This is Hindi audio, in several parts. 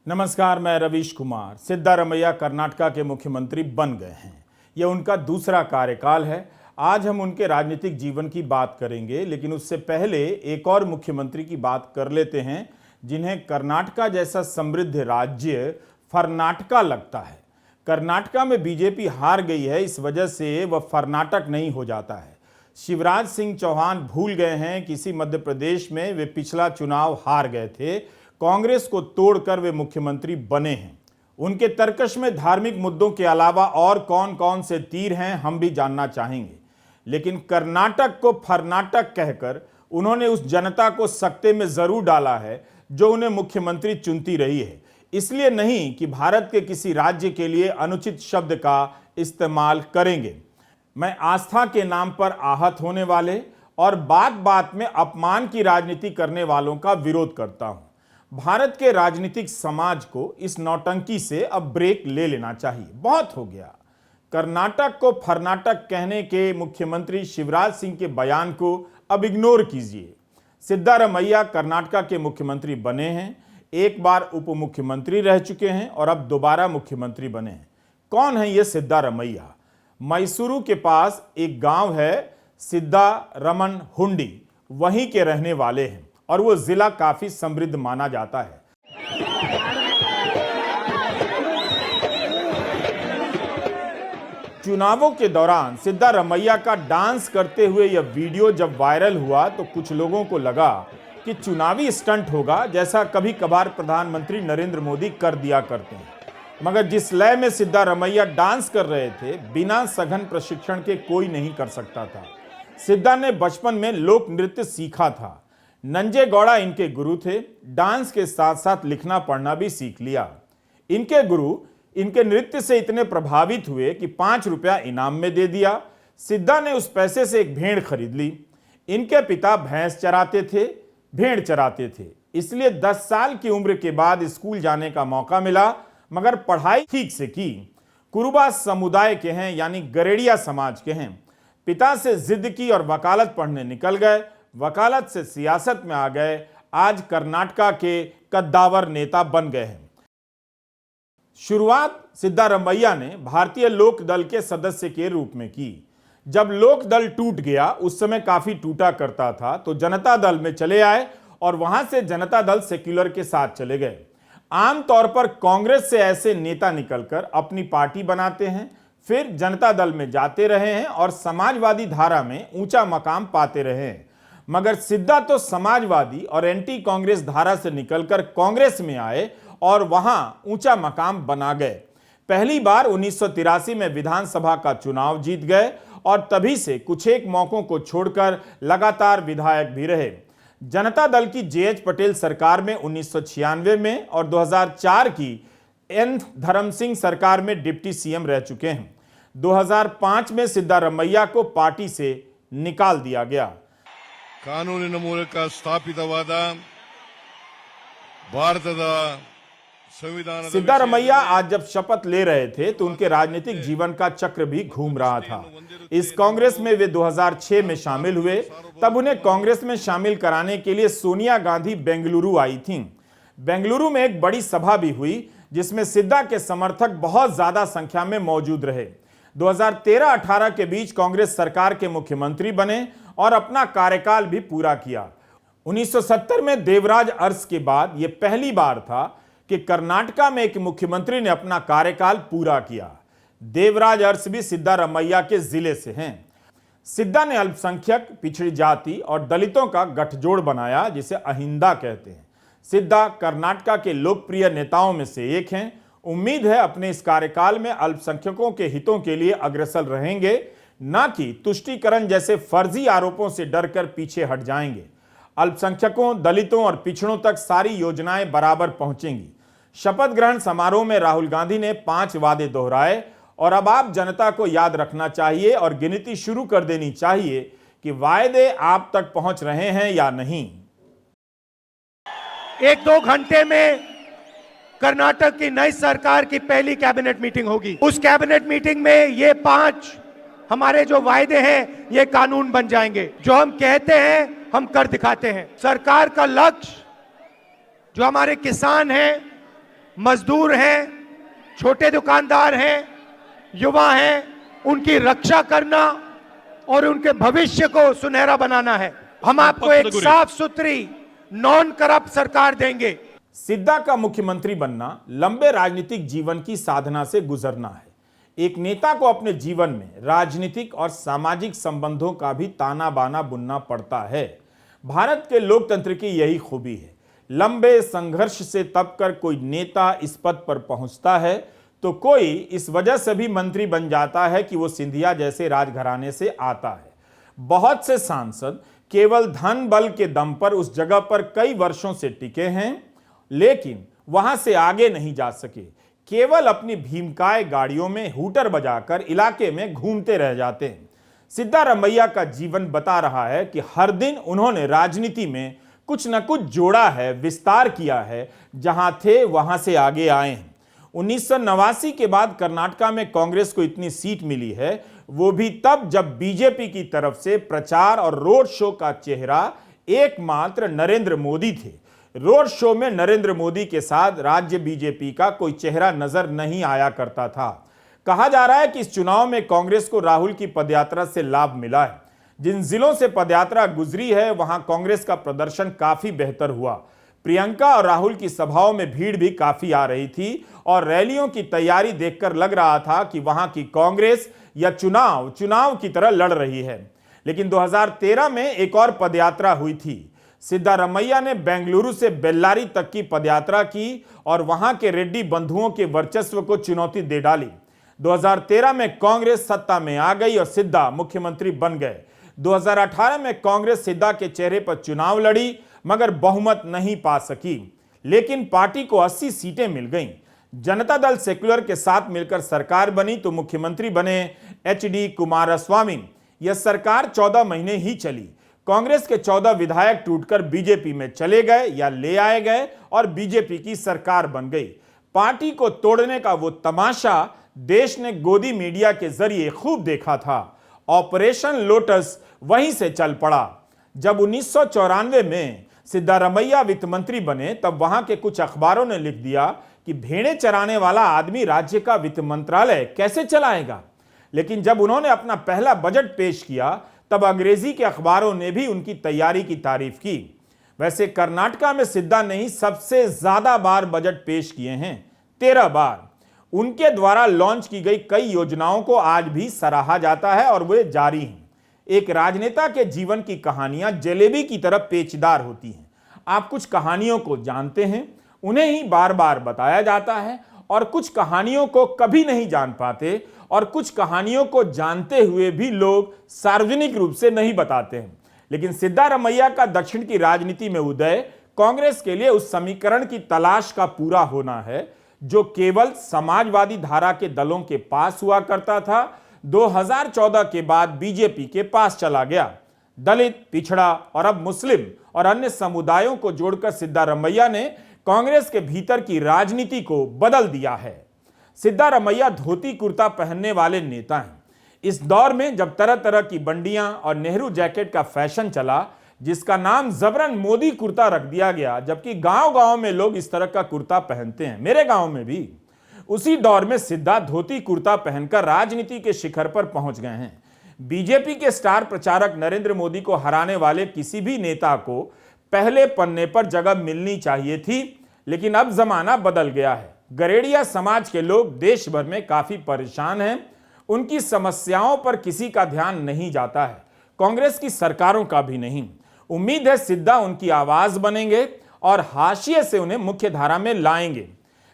नमस्कार, मैं रवीश कुमार। सिद्धारमैया कर्नाटका के मुख्यमंत्री बन गए हैं। यह उनका दूसरा कार्यकाल है। आज हम उनके राजनीतिक जीवन की बात करेंगे, लेकिन उससे पहले एक और मुख्यमंत्री की बात कर लेते हैं जिन्हें कर्नाटका जैसा समृद्ध राज्य फर्नाटका लगता है। कर्नाटका में बीजेपी हार गई है, इस वजह से वह फर्नाटक नहीं हो जाता है। शिवराज सिंह चौहान भूल गए हैं किसी मध्य प्रदेश में वे पिछला चुनाव हार गए थे। कांग्रेस को तोड़कर वे मुख्यमंत्री बने हैं। उनके तर्कश में धार्मिक मुद्दों के अलावा और कौन कौन से तीर हैं, हम भी जानना चाहेंगे। लेकिन कर्नाटक को फर्नाटक कहकर उन्होंने उस जनता को सकते में जरूर डाला है जो उन्हें मुख्यमंत्री चुनती रही है। इसलिए नहीं कि भारत के किसी राज्य के लिए अनुचित शब्द का इस्तेमाल करेंगे। मैं आस्था के नाम पर आहत होने वाले और बात बात में अपमान की राजनीति करने वालों का विरोध करता हूं। भारत के राजनीतिक समाज को इस नौटंकी से अब ब्रेक ले लेना चाहिए। बहुत हो गया। कर्नाटक को फर्नाटक कहने के मुख्यमंत्री शिवराज सिंह के बयान को अब इग्नोर कीजिए। सिद्धारमैया कर्नाटका के मुख्यमंत्री बने हैं, एक बार उप मुख्यमंत्री रह चुके हैं और अब दोबारा मुख्यमंत्री बने हैं। कौन है ये सिद्धारमैया? मैसूरू के पास एक गांव है सिद्धारमनहुंडी, वहीं के रहने वाले हैं और वो जिला काफी समृद्ध माना जाता है। चुनावों के दौरान सिद्धारमैया का डांस करते हुए यह वीडियो जब वायरल हुआ तो कुछ लोगों को लगा कि चुनावी स्टंट होगा, जैसा कभी कभार प्रधानमंत्री नरेंद्र मोदी कर दिया करते हैं। मगर जिस लय में सिद्धारमैया डांस कर रहे थे, बिना सघन प्रशिक्षण के कोई नहीं कर सकता था। सिद्धा ने बचपन में लोक नृत्य सीखा था। नंजे गौड़ा इनके गुरु थे। डांस के साथ साथ लिखना पढ़ना भी सीख लिया। इनके गुरु इनके नृत्य से इतने प्रभावित हुए कि 5 रुपया इनाम में दे दिया। सिद्धा ने उस पैसे से एक भेड़ खरीद ली। इनके पिता भैंस चराते थे, भेड़ चराते थे, इसलिए 10 साल की उम्र के बाद स्कूल जाने का मौका मिला, मगर पढ़ाई ठीक से की। कुरुबा समुदाय के हैं, यानी गरेड़िया समाज के हैं। पिता से जिद की और वकालत पढ़ने निकल गए। वकालत से सियासत में आ गए। आज कर्नाटका के कद्दावर नेता बन गए हैं। शुरुआत सिद्धारमैया ने भारतीय लोक दल के सदस्य के रूप में की। जब लोक दल टूट गया, उस समय काफी टूटा करता था, तो जनता दल में चले आए और वहां से जनता दल सेक्युलर के साथ चले गए। आमतौर पर कांग्रेस से ऐसे नेता निकलकर अपनी पार्टी बनाते हैं, फिर जनता दल में जाते रहे हैं और समाजवादी धारा में ऊंचा मकाम पाते रहे हैं। मगर सिद्धा तो समाजवादी और एंटी कांग्रेस धारा से निकलकर कांग्रेस में आए और वहां ऊंचा मकाम बना गए। पहली बार 1983 में विधानसभा का चुनाव जीत गए और तभी से कुछ एक मौकों को छोड़कर लगातार विधायक भी रहे। जनता दल की जेएच पटेल सरकार में 1996 में और 2004 की एन धर्म सिंह सरकार में डिप्टी सीएम रह चुके हैं। 2005 में सिद्धारमैया को पार्टी से निकाल दिया गया। ಕಾನೂನಿನ ಮೂಲಕ ಸ್ಥಾಪಿತವಾದ ಭಾರತದ संविधान। सिद्धारमैया आज जब शपथ ले रहे थे तो उनके राजनीतिक जीवन का चक्र भी घूम रहा था। इस कांग्रेस में वे 2006 में शामिल हुए। तब उन्हें कांग्रेस में शामिल कराने के लिए सोनिया गांधी बेंगलुरु आई थीं। बेंगलुरु में एक बड़ी सभा भी हुई जिसमें सिद्धा के समर्थक बहुत ज्यादा संख्या में मौजूद रहे। 2013-18 के बीच कांग्रेस सरकार के मुख्यमंत्री बने और अपना कार्यकाल भी पूरा किया। 1970 में देवराज अरस के बाद यह पहली बार था कि कर्नाटका में एक मुख्यमंत्री ने अपना कार्यकाल पूरा किया। देवराज अरस भी सिद्धारमैया के जिले से हैं। सिद्धा ने अल्पसंख्यक, पिछड़ी जाति और दलितों का गठजोड़ बनाया, जिसे अहिंदा कहते हैं। सिद्धा कर्नाटका के लोकप्रिय नेताओं में से एक हैं। उम्मीद है अपने इस कार्यकाल में अल्पसंख्यकों के हितों के लिए अग्रसर रहेंगे, न कि तुष्टीकरण जैसे फर्जी आरोपों से डरकर पीछे हट जाएंगे। अल्पसंख्यकों, दलितों और पिछड़ों तक सारी योजनाएं बराबर पहुंचेंगी। शपथ ग्रहण समारोह में राहुल गांधी ने 5 वादे दोहराए और अब आप जनता को याद रखना चाहिए और गिनती शुरू कर देनी चाहिए कि वायदे आप तक पहुंच रहे हैं या नहीं। 1-2 घंटे में कर्नाटक की नई सरकार की पहली कैबिनेट मीटिंग होगी। उस कैबिनेट मीटिंग में ये 5 हमारे जो वायदे हैं ये कानून बन जाएंगे। जो हम कहते हैं हम कर दिखाते हैं। सरकार का लक्ष्य जो हमारे किसान हैं, मजदूर हैं, छोटे दुकानदार हैं, युवा हैं, उनकी रक्षा करना और उनके भविष्य को सुनहरा बनाना है। हम आपको एक साफ सुथरी नॉन करप्ट सरकार देंगे। सिद्दा का मुख्यमंत्री बनना लंबे राजनीतिक जीवन की साधना से गुजरना है। एक नेता को अपने जीवन में राजनीतिक और सामाजिक संबंधों का भी ताना बाना बुनना पड़ता है। भारत के लोकतंत्र की यही खूबी है। लंबे संघर्ष से तब कर कोई नेता इस पद पर पहुंचता है तो कोई इस वजह से भी मंत्री बन जाता है कि वो सिंधिया जैसे राजघराने से आता है। बहुत से सांसद केवल धन बल के दम पर उस जगह पर कई वर्षों से टिके हैं, लेकिन वहां से आगे नहीं जा सके। केवल अपनी भीमकाय गाड़ियों में हूटर बजाकर इलाके में घूमते रह जाते हैं। सिद्धारमैया का जीवन बता रहा है कि हर दिन उन्होंने राजनीति में कुछ न कुछ जोड़ा है, विस्तार किया है, जहां थे वहां से आगे आए हैं। 1989 के बाद कर्नाटका में कांग्रेस को इतनी सीट मिली है, वो भी तब जब बीजेपी की तरफ से प्रचार और रोड शो का चेहरा एकमात्र नरेंद्र मोदी थे। रोड शो में नरेंद्र मोदी के साथ राज्य बीजेपी का कोई चेहरा नजर नहीं आया करता था। कहा जा रहा है कि इस चुनाव में कांग्रेस को राहुल की पदयात्रा से लाभ मिला है। जिन जिलों से पदयात्रा गुजरी है वहां कांग्रेस का प्रदर्शन काफी बेहतर हुआ। प्रियंका और राहुल की सभाओं में भीड़ भी काफी आ रही थी और रैलियों की तैयारी देखकर लग रहा था कि वहां की कांग्रेस या चुनाव की तरह लड़ रही है। लेकिन 2013 में एक और पदयात्रा हुई थी। सिद्धारमैया ने बेंगलुरु से बेल्लारी तक की पदयात्रा की और वहां के रेड्डी बंधुओं के वर्चस्व को चुनौती दे डाली। 2013 में कांग्रेस सत्ता में आ गई और सिद्धा मुख्यमंत्री बन गए। 2018 में कांग्रेस सिद्धा के चेहरे पर चुनाव लड़ी मगर बहुमत नहीं पा सकी, लेकिन पार्टी को 80 सीटें मिल गईं। जनता दल सेक्युलर के साथ मिलकर सरकार बनी तो मुख्यमंत्री बने एचडी कुमारस्वामी। यह सरकार 14 महीने ही चली। कांग्रेस के 14 विधायक टूटकर बीजेपी में चले गए या ले आए गए और बीजेपी की सरकार बन गई। पार्टी को तोड़ने का वो तमाशा देश ने गोदी मीडिया के जरिए खूब देखा था। ऑपरेशन लोटस वहीं से चल पड़ा। जब 1994 में सिद्धारमैया वित्त मंत्री बने तब वहां के कुछ अखबारों ने लिख दिया कि भेड़ें चराने वाला आदमी राज्य का वित्त मंत्रालय कैसे चलाएगा। लेकिन जब उन्होंने अपना पहला बजट पेश किया तब अंग्रेजी के अखबारों ने भी उनकी तैयारी की तारीफ की। वैसे कर्नाटका में सिद्धा ने ही सबसे ज्यादा बार बजट पेश किए हैं, 13 बार। उनके द्वारा लॉन्च की गई कई योजनाओं को आज भी सराहा जाता है और वे जारी हैं। एक राजनेता के जीवन की कहानियां जलेबी की तरह पेचदार होती हैं। आप कुछ कहानियों को जानते हैं, उन्हें ही बार बार बताया जाता है, और कुछ कहानियों को कभी नहीं जान पाते, और कुछ कहानियों को जानते हुए भी लोग सार्वजनिक रूप से नहीं बताते हैं। लेकिन सिद्धारमैया का दक्षिण की राजनीति में उदय कांग्रेस के लिए उस समीकरण की तलाश का पूरा होना है जो केवल समाजवादी धारा के दलों के पास हुआ करता था, 2014 के बाद बीजेपी के पास चला गया। दलित, पिछड़ा और अब मुस्लिम और अन्य समुदायों को जोड़कर सिद्धारमैया ने कांग्रेस के भीतर की राजनीति को बदल दिया है। सिद्धारमैया धोती कुर्ता पहनने वाले नेता हैं। इस दौर में जब तरह तरह की बंडियां और नेहरू जैकेट का फैशन चला, जिसका नाम जबरन मोदी कुर्ता रख दिया गया, जबकि गांव-गांव में लोग इस तरह का कुर्ता पहनते हैं, मेरे गांव में भी, उसी दौर में सिद्धा धोती कुर्ता पहनकर राजनीति के शिखर पर पहुंच गए हैं। बीजेपी के स्टार प्रचारक नरेंद्र मोदी को हराने वाले किसी भी नेता को पहले पन्ने पर जगह मिलनी चाहिए थी, लेकिन अब जमाना बदल गया है। गरेड़िया समाज के लोग देश भर में काफी परेशान हैं। उनकी समस्याओं पर किसी का ध्यान नहीं जाता है, कांग्रेस की सरकारों का भी नहीं। उम्मीद है सिद्धा उनकी आवाज बनेंगे और हाशिए से उन्हें मुख्य धारा में लाएंगे।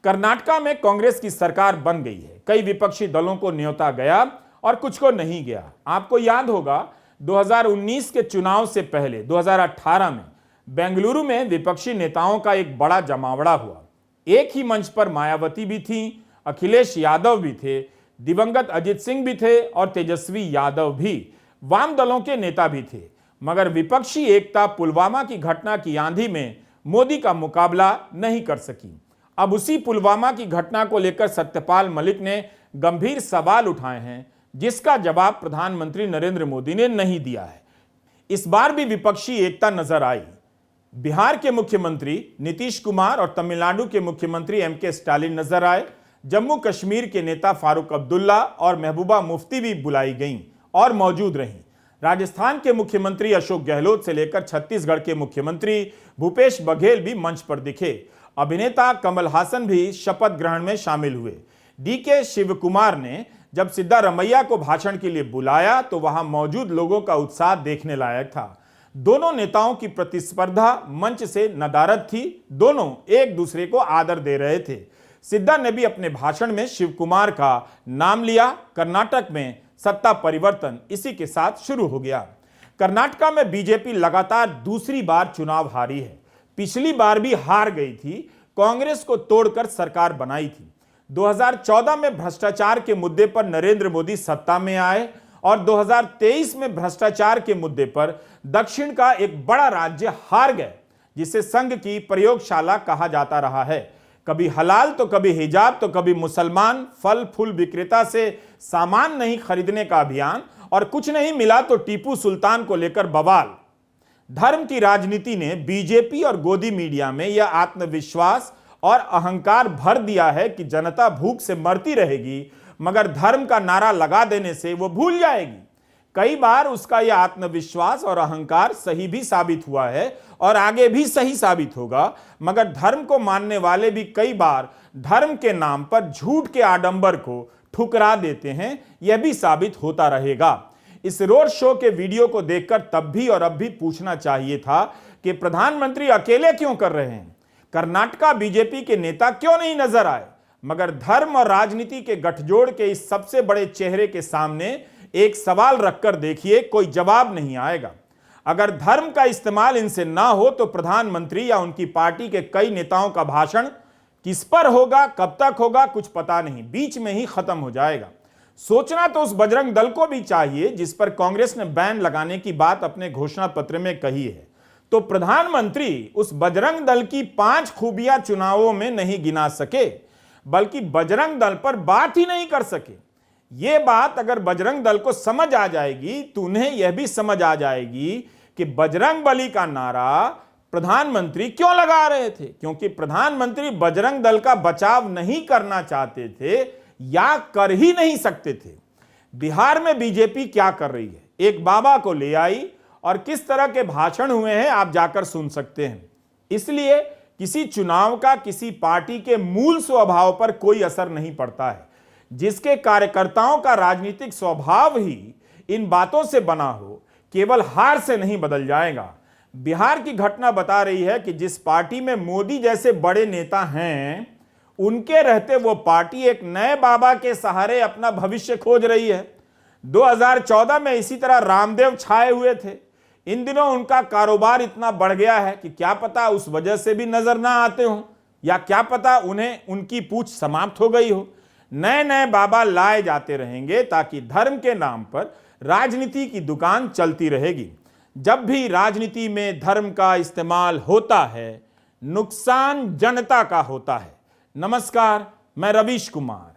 कर्नाटका में कांग्रेस की सरकार बन गई है। कई विपक्षी दलों को न्योता गया और कुछ को नहीं गया। आपको याद होगा 2019 के चुनाव से पहले 2018 में बेंगलुरु में विपक्षी नेताओं का एक बड़ा जमावड़ा हुआ। एक ही मंच पर मायावती भी थी, अखिलेश यादव भी थे, दिवंगत अजित सिंह भी थे और तेजस्वी यादव भी, वाम दलों के नेता भी थे। मगर विपक्षी एकता पुलवामा की घटना की आंधी में मोदी का मुकाबला नहीं कर सकी। अब उसी पुलवामा की घटना को लेकर सत्यपाल मलिक ने गंभीर सवाल उठाए हैं, जिसका जवाब प्रधानमंत्री नरेंद्र मोदी ने नहीं दिया है। इस बार भी विपक्षी एकता नजर आई। बिहार के मुख्यमंत्री नीतीश कुमार और तमिलनाडु के मुख्यमंत्री एम.के. स्टालिन नजर आए। जम्मू कश्मीर के नेता फारूक अब्दुल्ला और महबूबा मुफ्ती भी बुलाई गईं और मौजूद रहीं। राजस्थान के मुख्यमंत्री अशोक गहलोत से लेकर छत्तीसगढ़ के मुख्यमंत्री भूपेश बघेल भी मंच पर दिखे। अभिनेता कमल हासन भी शपथ ग्रहण में शामिल हुए। डी.के. शिवकुमार ने जब सिद्धारमैया को भाषण के लिए बुलाया तो वहां मौजूद लोगों का उत्साह देखने लायक था। दोनों नेताओं की प्रतिस्पर्धा मंच से नदारद थी। दोनों एक दूसरे को आदर दे रहे थे। सिद्धा ने भी अपने भाषण में शिवकुमार का नाम लिया। कर्नाटक में सत्ता परिवर्तन इसी के साथ शुरू हो गया। कर्नाटक में बीजेपी लगातार दूसरी बार चुनाव हारी है। पिछली बार भी हार गई थी, कांग्रेस को तोड़कर सरकार बनाई थी। 2014 में भ्रष्टाचार के मुद्दे पर नरेंद्र मोदी सत्ता में आए और 2023 में भ्रष्टाचार के मुद्दे पर दक्षिण का एक बड़ा राज्य हार गए, जिसे संघ की प्रयोगशाला कहा जाता रहा है। कभी हलाल तो कभी हिजाब तो कभी मुसलमान, फल फूल विक्रेता से सामान नहीं खरीदने का अभियान और कुछ नहीं मिला तो टीपू सुल्तान को लेकर बवाल। धर्म की राजनीति ने बीजेपी और गोदी मीडिया में यह आत्मविश्वास और अहंकार भर दिया है कि जनता भूख से मरती रहेगी, मगर धर्म का नारा लगा देने से वो भूल जाएगी। कई बार उसका यह आत्मविश्वास और अहंकार सही भी साबित हुआ है और आगे भी सही साबित होगा, मगर धर्म को मानने वाले भी कई बार धर्म के नाम पर झूठ के आडंबर को ठुकरा देते हैं। यह भी साबित होता रहेगा। इस रोड शो के वीडियो को देखकर तब भी और अब भी पूछना चाहिए था कि प्रधानमंत्री अकेले क्यों कर रहे हैं। कर्नाटका बीजेपी के नेता क्यों नहीं नजर आए। मगर धर्म और राजनीति के गठजोड़ के इस सबसे बड़े चेहरे के सामने एक सवाल रखकर देखिए, कोई जवाब नहीं आएगा। अगर धर्म का इस्तेमाल इनसे ना हो तो प्रधानमंत्री या उनकी पार्टी के कई नेताओं का भाषण किस पर होगा, कब तक होगा, कुछ पता नहीं, बीच में ही खत्म हो जाएगा। सोचना तो उस बजरंग दल को भी चाहिए जिस पर कांग्रेस ने बैन लगाने की बात अपने घोषणा पत्र में कही है। तो प्रधानमंत्री उस बजरंग दल की 5 खूबियां चुनावों में नहीं गिना सके, बल्कि बजरंग दल पर बात ही नहीं कर सके। यह बात अगर बजरंग दल को समझ आ जाएगी तो उन्हें यह भी समझ आ जाएगी कि बजरंग बली का नारा प्रधानमंत्री क्यों लगा रहे थे, क्योंकि प्रधानमंत्री बजरंग दल का बचाव नहीं करना चाहते थे या कर ही नहीं सकते थे। बिहार में बीजेपी क्या कर रही है, एक बाबा को ले आई और किस तरह के भाषण हुए हैं आप जाकर सुन सकते हैं। इसलिए किसी चुनाव का किसी पार्टी के मूल स्वभाव पर कोई असर नहीं पड़ता है। जिसके कार्यकर्ताओं का राजनीतिक स्वभाव ही इन बातों से बना हो, केवल हार से नहीं बदल जाएगा। बिहार की घटना बता रही है कि जिस पार्टी में मोदी जैसे बड़े नेता हैं, उनके रहते वो पार्टी एक नए बाबा के सहारे अपना भविष्य खोज रही है। 2014 में इसी तरह रामदेव छाए हुए थे। इन दिनों उनका कारोबार इतना बढ़ गया है कि क्या पता उस वजह से भी नजर ना आते हो, या क्या पता उन्हें उनकी पूछ समाप्त हो गई हो। नए नए बाबा लाए जाते रहेंगे ताकि धर्म के नाम पर राजनीति की दुकान चलती रहेगी। जब भी राजनीति में धर्म का इस्तेमाल होता है, नुकसान जनता का होता है। नमस्कार, मैं रवीश कुमार।